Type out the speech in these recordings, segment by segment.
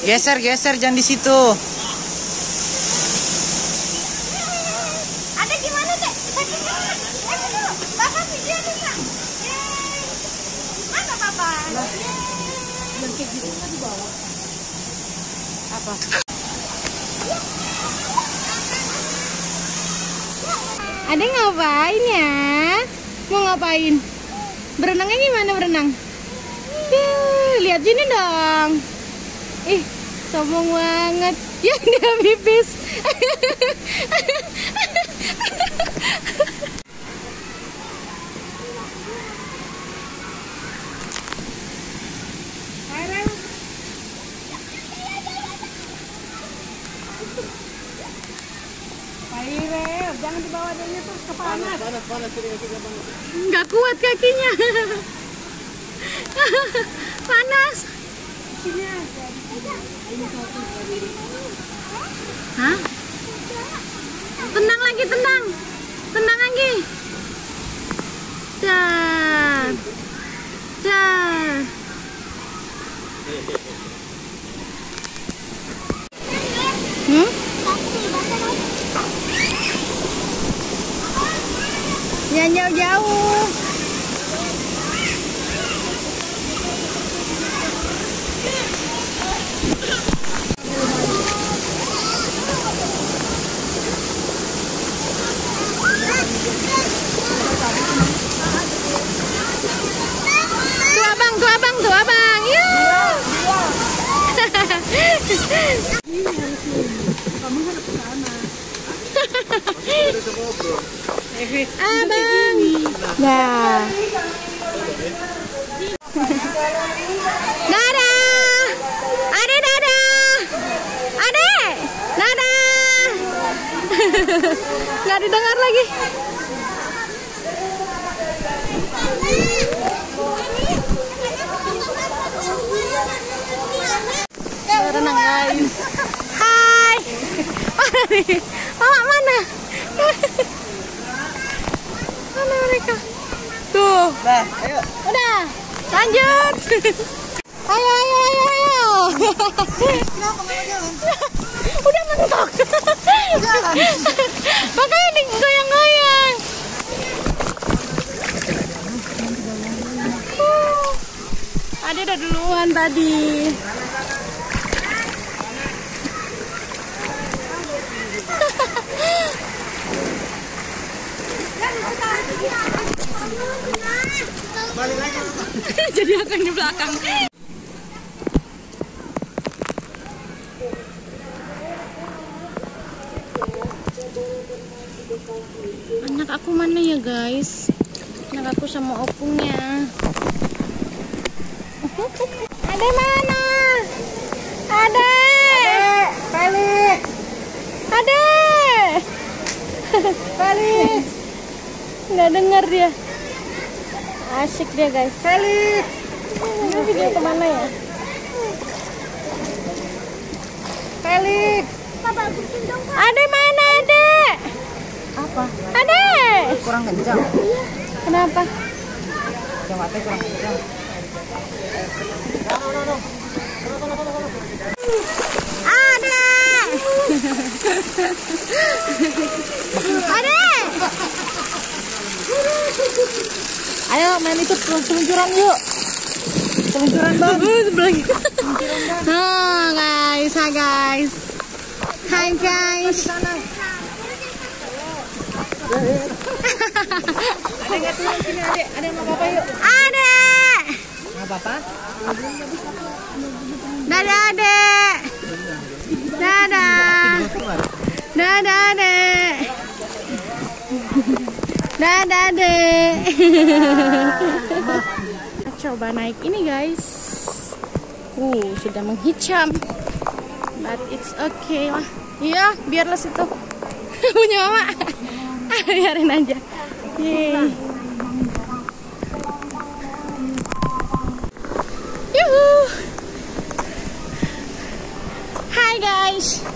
Geser, geser, jangan di situ. Ada gimana, Dek? Bapak video nih, Kak. Mana Bapak? Yang kayak gitu kan di bawah. Apa? Ada ngapain ya? Mau ngapain? Berenangnya gimana berenang? Lihat sini dong. Ih, sombong banget. Ya dia pipis. Airel, jangan dibawa dia tuh ke panas. Panas. Nggak kuat kakinya. Panas. Sini aja. Hah? Tenang lagi, tenang. Tenang lagi. Dah. Dah. Jangan jauh-jauh. Tuh abang. Yuk. Kamu harus ke sana. Abang. Nah. Dadah. Ade dadah. Ade. Dadah. Nggak didengar lagi. Renang guys. Hai. Mana nih? Mama mana? Mana mereka? Tuh. Dah, ayo. Udah. Lanjut. Ayo. Kenapa nggak jalan? Udah mentok. Jalan. Makanya digoyang-goyang. Ade udah duluan tadi. Jadi akan di belakang. Anak aku mana ya guys? Anak aku sama opungnya. Ade mana? Ade. Felix. Ade. Felix. Nggak dengar dia. Asik dia guys. Felix. Ini video kemana ya? Felix. Ade mana Ade? Apa? Ade. Kurang kencang. Kenapa? Coba teh kurang kencang. Ade. Ade. Ayo main itu seluncuran yuk. Seluncuran bang. Hi guys. Hi guys. Ada nggak turun sini adek? Ada nggak apa-apa yuk? Ade. Nggak apa-apa? Dadah Adek. Dadah. Dadah Adek. Dadah Adek. Coba naik ini guys. Sudah menghijam. But it's okay lah. Iya, biarlah situ. Punya mama. Biarin aja. Yeay. Yuhu. Hai guys.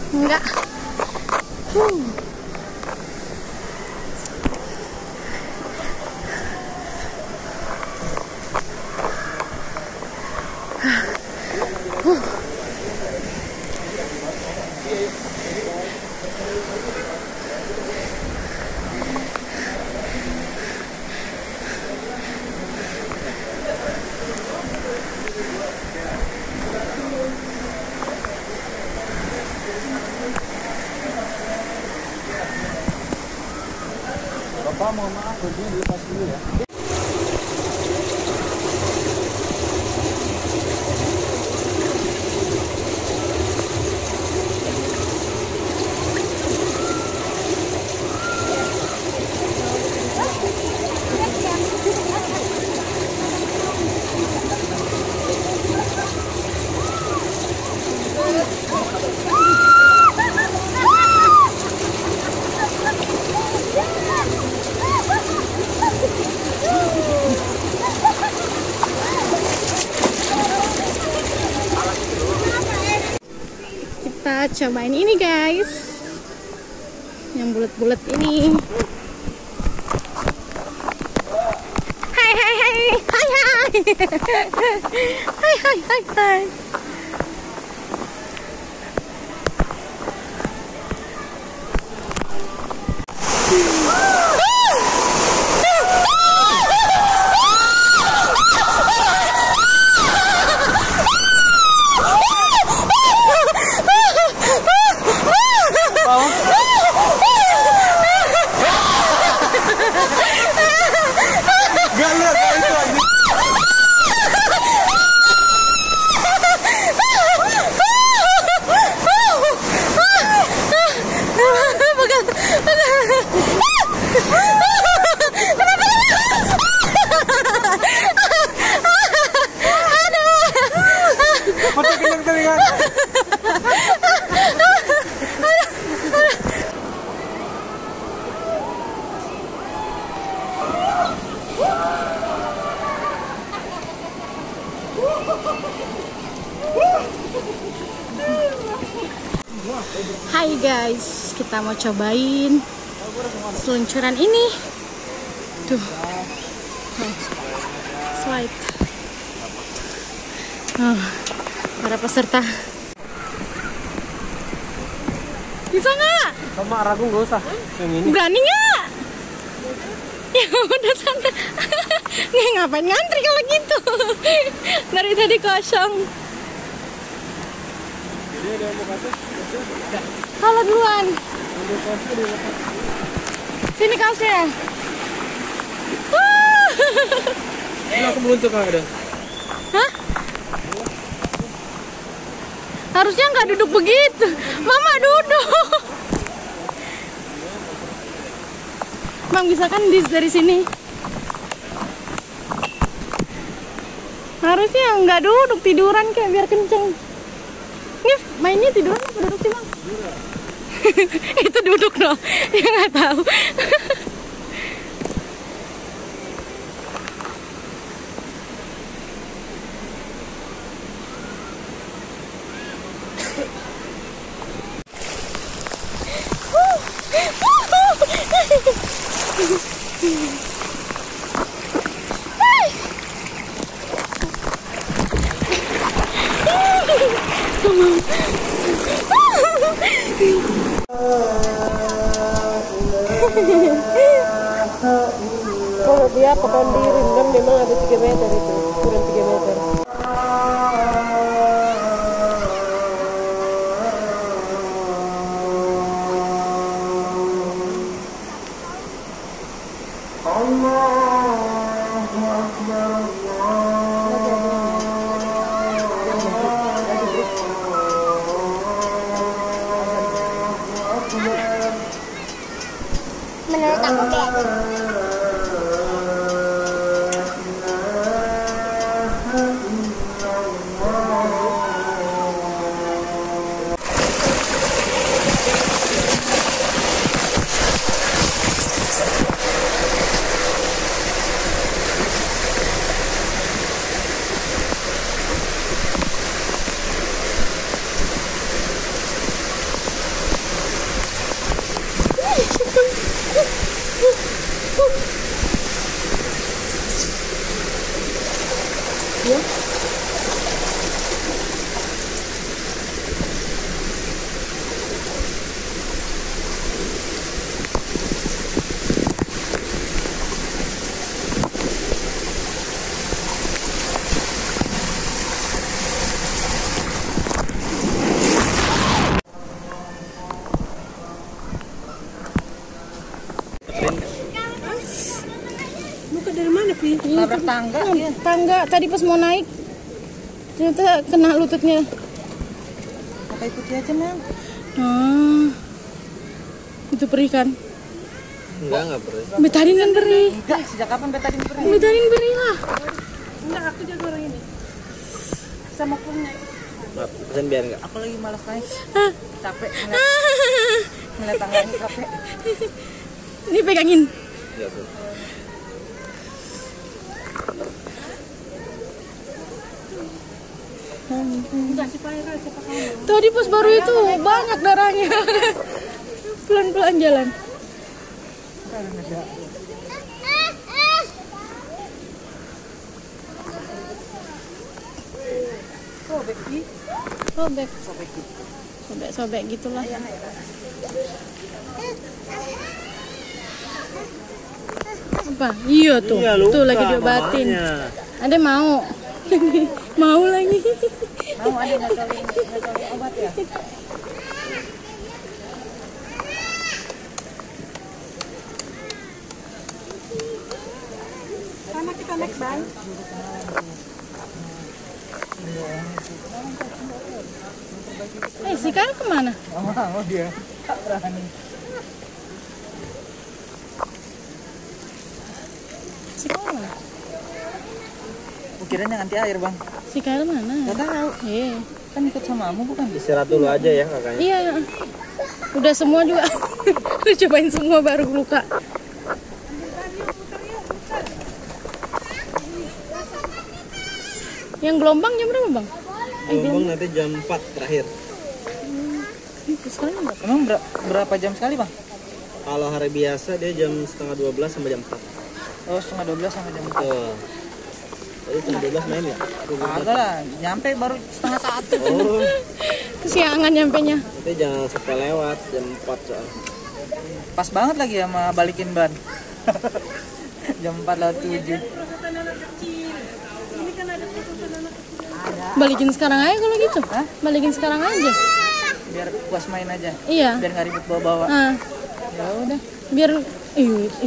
Enggak. Pak, mohon maaf, bajunya dilepas dulu ya. Kita cobain ini guys, yang bulat-bulat ini. Hai hai hai hai hai hai hai hai hai. Gak lihat ya itu aja. Mata kenyang-kenyangan. Hai guys, kita mau cobain seluncuran ini. Tuh, slide. Para peserta bisa nggak? Sama ragu nggak usah. Yang ini. Berani nggak? Ya udah santai. Ngapain ngantri kalau gitu? Dari tadi kosong. Jadi ada yang mau kasih? Kalau duluan. Sini kaosnya. Ini langsung meluncur kan ada? Hah? Harusnya nggak duduk begitu. Mama duduk. Bang, bisa kan dari sini? Harusnya nggak duduk, tiduran kayak biar kenceng. Ini mainnya tiduran apa duduk sih bang? Itu duduk dong, dia nggak tahu. Kalau dia ke pohon dirindam memang ada 3 meter itu, kurang 3 meter. Menurut aku kayak tadi. Nabrak tangga dia. Tangga tadi pas mau naik ternyata kena lututnya. Apa ikuti aja, Nang? Itu perih kan? Enggak perih. Betadin kan perih. Enggak, sejak kapan betadin perih? Betadin perih lah. Enggak, aku jago orang ini. Sama punya. Pesan biar enggak. Aku lagi malas naik. Capek ngeliat tangga ini capek. Ini pegangin. Iya, Bu. Tadi pas baru itu banyak darahnya. Pelan-pelan jalan. Sobek gitulah. Apa? Iya tuh. Tuh lagi diobatin. Ada mau. Mau lagi. Mau ada nyocolin obat ya? Sama kita naik bang. Si Kyle kemana? Mau dia. Tak berani. Si Kyle mana? Kirain yang anti air, Bang. Si Kyle mana? Gak tahu. Kan ikut sama kamu bukan? Istirahat dulu aja ya kakaknya. Iya. Udah semua juga. Udah cobain semua baru luka. Yang gelombang jam berapa, Bang? Gelombang nanti jam 4 terakhir. Sekarang enggak. Emang berapa jam sekali, Bang? Kalau hari biasa dia jam setengah 12 sampai jam 4. Oh, setengah 12 sampai jam 4. Oh. Tadi setengah 12 main ya? Agak lah, nyampe baru setengah 1. Oh, Kesiangan nyampenya. nanti jangan sampai lewat jam 4 soal. Pas banget lagi sama balikin ban. Jam 4:07. Balikin sekarang aja kalau gitu. Hah? Balikin sekarang aja. Biar puas main aja. Iya. Biar nggak ribut bawa-bawa. Nah, Ya udah. biar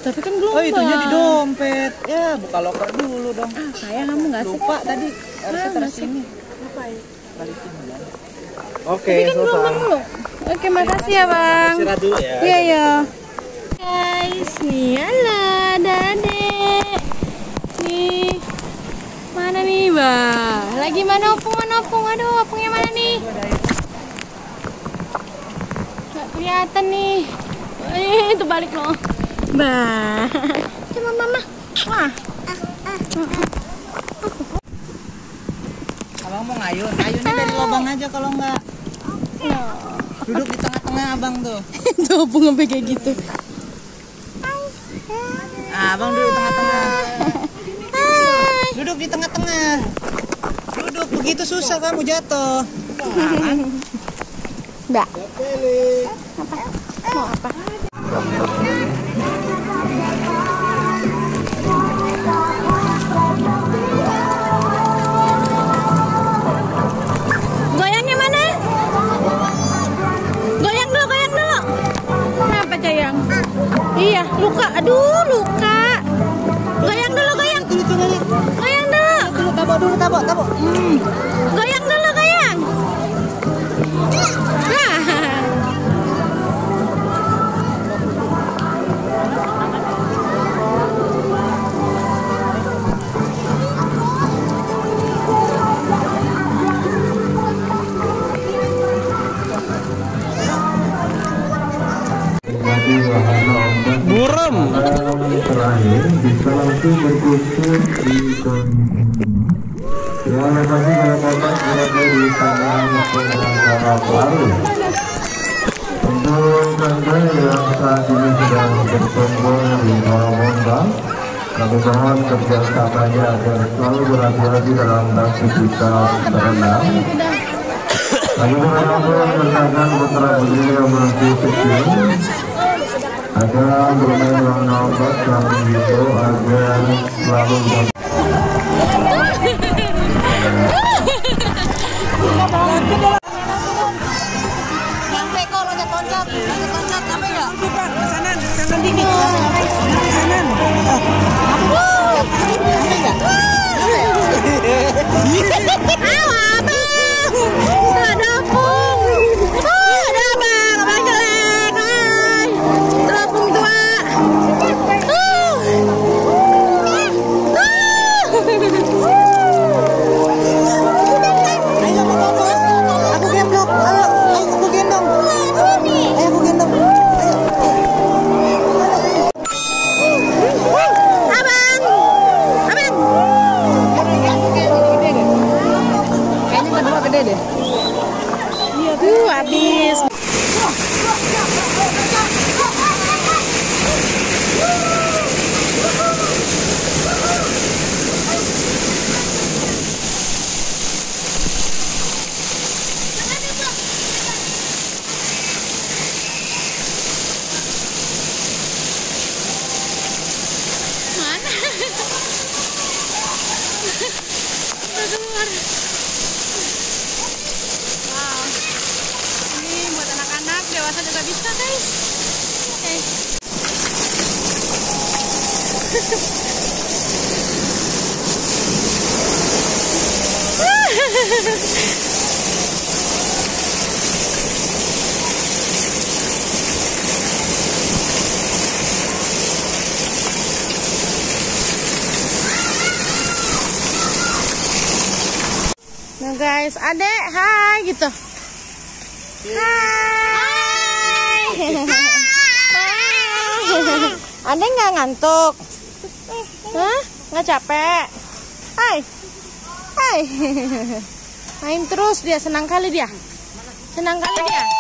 tapi kan gelombang. Oh, itunya di dompet. Ya, buka loker dulu dong. Kayak kamu nggak sih? Lupa tadi harusnya taruh nggak sih. sini. Balikin ban. Oke, Tapi kan gelombang selesai. dulu. Oke, makasih ya, Bang. Istirahat dulu ya. Iya, ya. Guys, nih ala Dade. Nih. Mana nih, Bah? Lagi mana opung? Aduh, opungnya mana nih? Nggak kelihatan nih. Itu balik loh. Bah. Coba Mama. Wah. Abang mau ngayun. Ngayunnya dari lubang aja kalau nggak. Duduk di tengah-tengah abang tuh. Tuh opung sampai kayak gitu. Abang duduk di tengah-tengah. Duduk di tengah-tengah. Duduk begitu susah kamu jatuh. Mbak. Mau apa? Goyangnya mana? Goyang dulu. Kenapa Cayang? Iya, luka. Aduh, luka. Goyang dulu. Goyang dulu. Tabok. Goyang dulu. Buram. Terakhir bisa langsung berkumpul di terima kasih rekan-rekan berada di sana pengacara baru. Untuk Anda yang saat ini sedang berkumpul di bawah Honda, kami mohon kerjasamanya agar selalu berhati-hati dalam aktivitas berenang. Kami mengharapkan rekan putra putri yang masih kecil agar bermain warna obat yang itu agar selalu Sampai kok loncat-loncat sampai nggak? Kanan dikit. Kanan. Ada apung. Ada abang. Abang jelek. Hai. Terapung tua. Ayo Bobo. Aku gendong. Aku gendong. Ayo aku gendong. Abang. Kayaknya kedua gede deh. Habis. Mana? Keluar. Wow. Ini buat anak-anak, dewasa juga bisa, guys. Oke. Nah guys, adek, hai gitu. Hai. Adek nggak ngantuk? Hah? Nggak capek? Hai. Hai. Main terus dia, senang kali dia. Senang kali dia.